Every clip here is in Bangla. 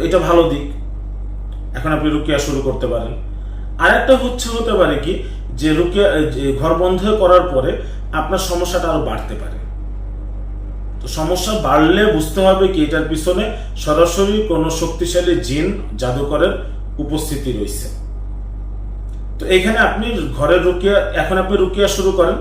এটা ভালো দিক, এখন আপনি রুকিয়া শুরু করতে পারেন। আরেকটা হতে পারে কি যে রুকিয়া ঘর বন্ধ করার পরে আপনার সমস্যাটা আরো বাড়তে পারে। তো সমস্যা বাড়লে বুঝতে হবে কি এটার পিছনে সরাসরি কোনো শক্তিশালী জিন জাদুকরের উপস্থিতি রয়েছে। তো এখানে আপনি ঘরের রুকিয়া, এখন আপনি রুকিয়া শুরু করেন,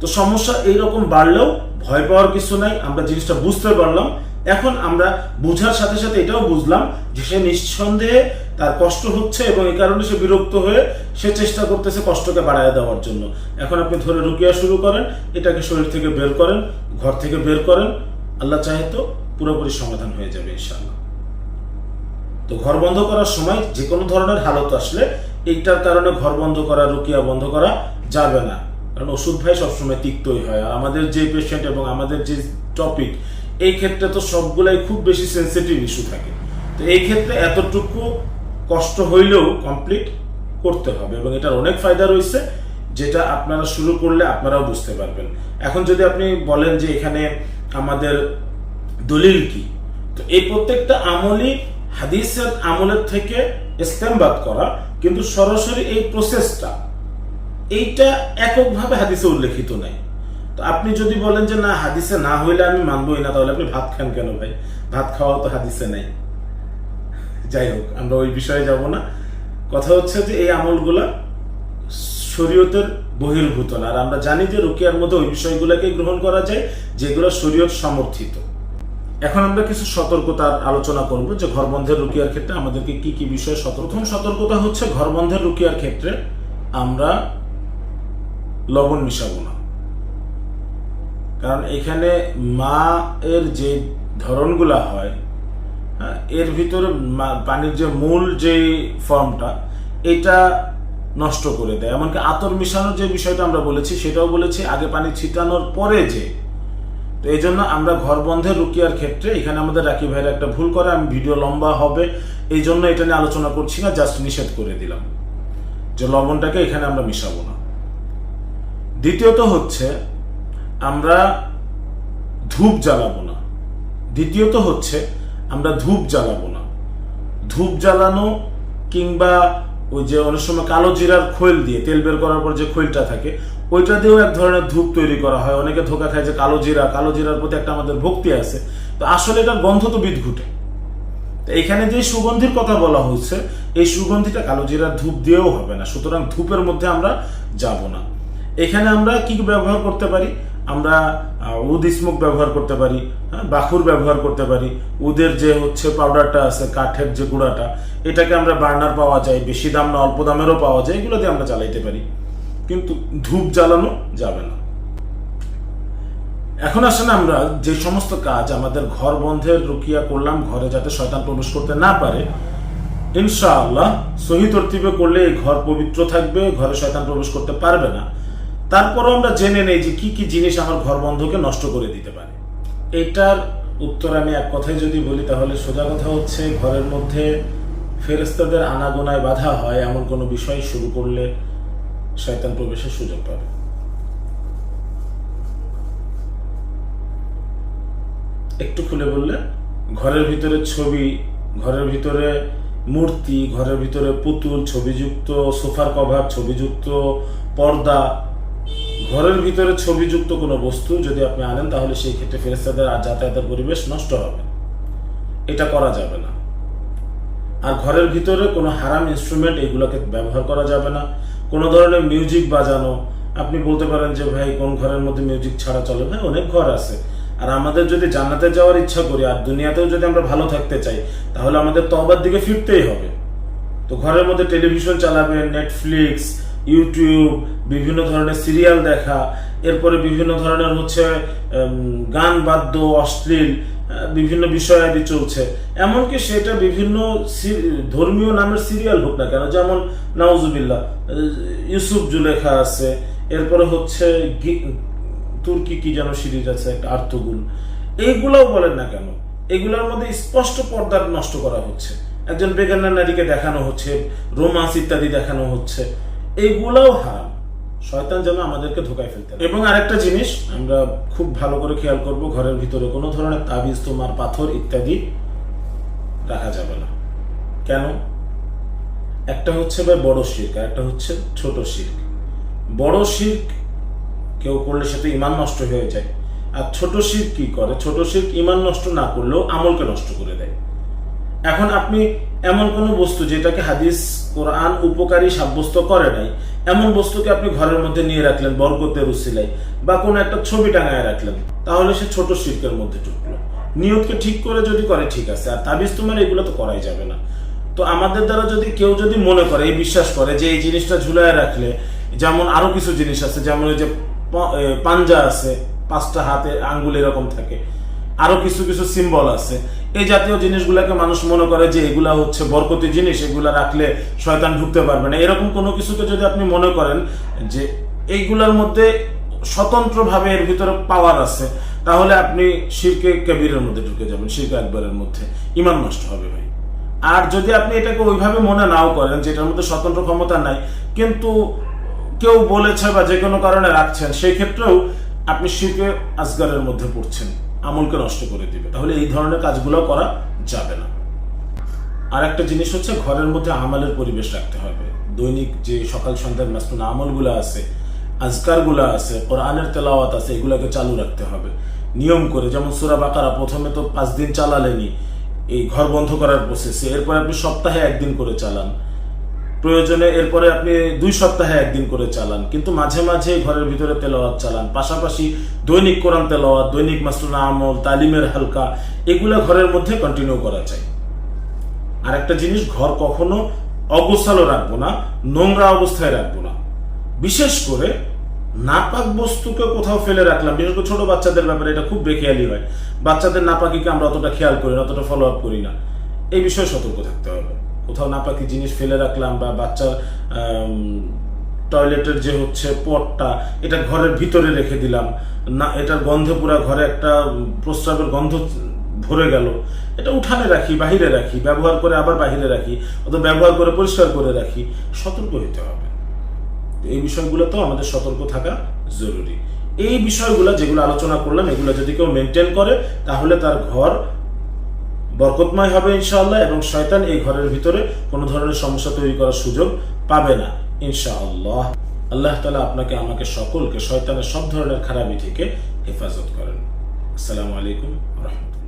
তো সমস্যা এইরকম বাড়লেও ভয় পাওয়ার কিছু নাই, আমরা জিনিসটা বুঝতে পারলাম। এখন আমরা বুঝার সাথে সাথে এটাও বুঝলাম যে সে নিঃসন্দেহে তার কষ্ট হচ্ছে এবং এই কারণে সে বিরক্ত হয়ে সে চেষ্টা করতেছে কষ্টকে বাড়ায় দেওয়ার জন্য। এখন আপনি ধরে রুকিয়া শুরু করেন, এটাকে শরীর থেকে বের করেন, ঘর থেকে বের করেন, আল্লাহ চাহে তো পুরোপুরি সমাধান হয়ে যাবে ইনশাআল্লাহ। তো ঘর বন্ধ করার সময় যে কোনো ধরনের হালত আসলে এইটার কারণে ঘর বন্ধ করা, রুকিয়া বন্ধ করা যাবে না, কারণ ওষুধ ভাই সবসময় তিক্তই হয়। আর আমাদের যে পেশেন্ট এবং আমাদের যে টপিক, এই ক্ষেত্রে তো সবগুলাই খুব বেশি সেন্সিটিভ ইস্যু থাকে। তো এই ক্ষেত্রে এতটুকু কষ্ট হইলেও কমপ্লিট করতে হবে এবং এটার অনেক ফায়দা রয়েছে, যেটা আপনারা শুরু করলে আপনারাও বুঝতে পারবেন। এখন যদি আপনি বলেন যে এখানে আমাদের দলিল কি, তো এই প্রত্যেকটা আমলই হাদিসের আমলের থেকে ইস্তেমবাদ করা, কিন্তু সরাসরি এই প্রসেসটা এইটা এককভাবে হাদিসে উল্লেখিত নাই। তো আপনি যদি বলেন যে না হাদিসে না হইলে আমি মানবই না, তাহলে আপনি ভাত খান কেন ভাই? ভাত খাওয়া তো হাদিসে নাই। যাই হোক, আমরা ওই বিষয়ে যাব না। কথা হচ্ছে যে এই আমলগুলা শরীয়তের বহির্ভূত না, আর আমরা জানি যে রুকিয়ার মধ্যে ওই বিষয়গুলোকে গ্রহণ করা যায় যেগুলো শরীয়ত সমর্থিত। এখন আমরা কিছু সতর্কতার আলোচনা করব যে ঘর বন্ধের রুকিয়ার ক্ষেত্রে আমাদেরকে কি কি বিষয়ে প্রথম সতর্কতা হচ্ছে, ঘর বন্ধের রুকিয়ার ক্ষেত্রে আমরা লবণ মিশাবো না। কারণ এখানে মা এর যে ধরনগুলা হয়, এর ভিতরে পানির যে মূল যে ফর্মটা, এটা নষ্ট করে দেয়। এমনকি আতর মিশানোর যে বিষয়টা আমরা বলেছি, সেটাও বলেছি আগে পানি ছিটানোর পরে যে। তো এই জন্য আমরা ঘর বন্ধের রুকিয়ার ক্ষেত্রে এখানে আমাদের রাকিব ভাইয়ের একটা ভুল করে, আমি ভিডিও লম্বা হবে এই জন্য এটা নিয়ে আলোচনা করছি না, জাস্ট নিষেধ করে দিলাম যে লবণটাকে এখানে আমরা মিশাবো না। দ্বিতীয়ত হচ্ছে আমরা ধূপ জ্বালাবো না। ধূপ জ্বালানো কিংবা ওই যে অনেক সময় কালো জিরার খৈল দিয়ে, তেল বের করার পর যে খৈলটা থাকে, ওইটা দিয়েও এক ধরনের ধূপ তৈরি করা হয়। অনেকে ধোকা খায় যে কালো জিরার প্রতি একটা আমাদের ভক্তি আছে, তো আসলে এটার গন্ধ তো বিদঘুটে। তো এখানে যে সুগন্ধির কথা বলা হচ্ছে, এই সুগন্ধিটা কালো জিরার ধূপ দিয়েও হবে না, সুতরাং ধূপের মধ্যে আমরা যাব না। এখানে আমরা কি ব্যবহার করতে পারি? আমরা উদ স্মোক ব্যবহার করতে পারি, বাখুর ব্যবহার করতে পারি। উদের যে পাউডারটা আছে, কাঠের যে গুঁড়াটা, এটাকে আমরা বার্নার পাওয়া যায়, বেশি দাম না অল্প দামেরও পাওয়া যায়, এগুলো দিয়ে আমরা চালাইতে পারি, কিন্তু ধূপ জ্বালানো যাবে না। এখন আসলে আমরা যে সমস্ত কাজ আমাদের ঘর বন্ধের রুকিয়া করলাম, ঘরে যাতে শয়তান প্রবেশ করতে না পারে, ইনশাআল্লাহ সহি তরতিবে করলে এই ঘর পবিত্র থাকবে, ঘরে শয়তান প্রবেশ করতে পারবে না। তারপরও আমরা জেনে নেই যে কি কি জিনিস আমার ঘর বন্ধকে নষ্ট করে দিতে পারে। এটার উত্তর আমি এক কথায় যদি বলি, তাহলে সোজা কথা হচ্ছে ঘরের মধ্যে ফেরেশতাদের আনাগোনায় বাধা হয় এমন কোনো বিষয় শুরু করলে শয়তান প্রবেশের সুযোগ পাবে। একটু খুলে বললে, ঘরের ভিতরে ছবি, ঘরের ভিতরে মূর্তি, ঘরের ভিতরে পুতুল, ছবিযুক্ত সোফার কভার, ছবিযুক্ত পর্দা, ঘরের ভিতরে ছবিযুক্ত কোনো বস্তু যদি আপনি আনেন, তাহলে সেই ক্ষেত্রে ফেরেশতাদের আর যাতায়াতের পরিবেশ নষ্ট হবে, এটা করা যাবে না। আর ঘরের ভিতরে কোনো হারাম ইনস্ট্রুমেন্ট এগুলোকে ব্যবহার করা যাবে না। কোনো ধরনের মিউজিক বাজানো, আপনি বলতে পারেন যে ভাই কোন ঘরের মধ্যে মিউজিক ছাড়া চলে? ভাই অনেক ঘর আছে। আর আমাদের যদি জান্নাতে যাওয়ার ইচ্ছা করি আর দুনিয়াতেও যদি আমরা ভালো থাকতে চাই, তাহলে আমাদের তওবার দিকে ফিরতেই হবে। তো ঘরের মধ্যে টেলিভিশন চালাবেন, নেটফ্লিক্স, ইউটিউব, বিভিন্ন ধরনের সিরিয়াল দেখা, এরপরে বিভিন্ন ধরনের গান বাদ্য, অশ্লীল বিভিন্ন বিষয়াদি চলছে। এমনকি সেটা বিভিন্ন ধর্মীয় নামের সিরিয়াল হোক না কেন, যেমন নাউজুবিল্লাহ ইউসুফ জুলেখা আছে, এরপরে তুর্কি কি যেন সিরিজ আছে একটা, আর্তুগুল, এইগুলাও বলেন না কেন, এগুলোর মধ্যে স্পষ্ট পর্দা নষ্ট করা হচ্ছে। একজন বেগানা নারীকে দেখানো হচ্ছে, রোমান্স ইত্যাদি দেখানো হচ্ছে, এইগুলাও হারাম। শয়তান যেন আমাদেরকে ধোকায় ফেলতে। এবং আরেকটা জিনিস আমরা খুব ভালো করে খেয়াল করব, ঘরের ভিতরে কোনো ধরনের তাবিজ, তোমার, পাথর ইত্যাদি রাখা যাবে না। কেন? একটা হচ্ছে ভাই বড় শিরক, আর একটা হচ্ছে ছোট শিরক। বড় শিরক কেউ করলে সেটা ঈমান নষ্ট হয়ে যায়, আর ছোট শিরক কি করে? ছোট শিরক ঈমান নষ্ট না করলেও আমলকে নষ্ট করে দেয়। এখন আপনি এমন কোনো বস্তু যেটাকে হাদিস কোরআন উপকারী সাব্যস্ত করে নাই, এমন বস্তুকে আপনি ঘরের মধ্যে নিয়ে রাখলেন বরকতের উসিলায়, বা কোনো একটা ছবি টাঙায় রাখলেন, তাহলে সে ছোট শিরকের মধ্যে ঢুকলো। নিয়তকে ঠিক করে যদি করে ঠিক আছে, আর তাবিজ তোমার এগুলো তো করাই যাবে না। তো আমাদের দ্বারা যদি কেউ যদি মনে করে, এই বিশ্বাস করে যে এই জিনিসটা ঝুলায় রাখলে, যেমন আরো কিছু জিনিস আছে, যেমন এই যে পাঞ্জা আছে, 5টা হাতে আঙ্গুল এরকম থাকে, আরো কিছু কিছু সিম্বল আছে, এই জাতীয় জিনিসগুলোকে মানুষ মনে করে যে এগুলা হচ্ছে বরকতি জিনিস, এগুলা রাখলে শয়তান ঢুকতে পারবে না। এরকম কোনো কিছুকে যদি আপনি মনে করেন যে এইগুলার মধ্যে স্বতন্ত্রভাবে এর ভিতরে পাওয়ার আছে, তাহলে আপনি শিরকে কবিরের মধ্যে ঢুকে যাবেন, শিরকে আকবরের মধ্যে, ঈমান নষ্ট হবে ভাই। আর যদি আপনি এটাকে ওইভাবে মনে নাও করেন যে এটার মধ্যে স্বতন্ত্র ক্ষমতা নাই, কিন্তু কেউ বলেছে বা যে কোনো কারণে রাখছেন, সেই ক্ষেত্রেও আপনি শিরকে আসগরের মধ্যে পড়ছেন, আমলকে নষ্ট করে দিবে। তাহলে এই ধরনের কাজগুলো করা যাবে না। আর একটা জিনিস হচ্ছে ঘরের মধ্যে আমলের পরিবেশ রাখতে হবে। দৈনিক যে সকাল সন্ধ্যার মাসনুন আমলগুলো আছে, আজকারগুলো আছে, কোরআনের তেলাওয়াত আছে, এগুলোকে চালু রাখতে হবে নিয়ম করে। যেমন সূরা বাকারা প্রথমে তো 5 দিন চালালেনি এই ঘর বন্ধ করার প্রসেসে, এরপরে আপনি সপ্তাহে 1 দিন করে চালান, প্রয়োজনে এরপরে আপনি 2 সপ্তাহে 1 দিন করে চালান, কিন্তু মাঝে মাঝে ঘরের ভিতরে তেলাওয়াত চালান। পাশাপাশি দৈনিক কোরআন তেলাওয়াত, দৈনিক মাসনুন আমল, তালিমের হালকা, এগুলা ঘরের মধ্যে কন্টিনিউ করা চাই। আর একটা জিনিস, ঘর কখনো অগোছালো রাখবো না, নোংরা অবস্থায় রাখবো না। বিশেষ করে নাপাক বস্তুকে কোথাও ফেলে রাখলাম, বিশেষ করে ছোট বাচ্চাদের ব্যাপারে এটা খুব বেখেয়ালি হয়। বাচ্চাদের নাপাকিকে আমরা অতটা খেয়াল করি না, অতটা ফলো আপ করি না। এই বিষয়ে সতর্ক থাকতে হবে। কোথাও নাপাকি জিনিস ফেলে রাখলাম, বা বাচ্চার টয়লেটের যে হচ্ছে পটটা, এটা ঘরের ভিতরে রেখে দিলাম না, এটার গন্ধে পুরা ঘরে একটা প্রস্রাবের গন্ধ ভরে গেল, এটা উঠানে রাখি, বাহিরে রাখি, ব্যবহার করে আবার বাহিরে রাখি, অথবা ব্যবহার করে পরিষ্কার করে রাখি। সতর্ক হতে হবে। এই বিষয়গুলো তো আমাদের সতর্ক থাকা জরুরি। এই বিষয়গুলো যেগুলো আলোচনা করলাম, এগুলো যদি কেউ মেনটেন করে, তাহলে তার ঘর বরকতময় হবে ইনশাআল্লাহ, এবং শয়তান এই ঘরের ভিতরে কোনো ধরনের সমস্যা তৈরি করার সুযোগ পাবে না ইনশাআল্লাহ। আল্লাহ তাআলা আপনাকে আমাকে সকলকে শয়তানের সব ধরনের খারাপি থেকে হেফাজত করেন। আসসালামু আলাইকুম ওয়া রাহমাতুল্লাহ।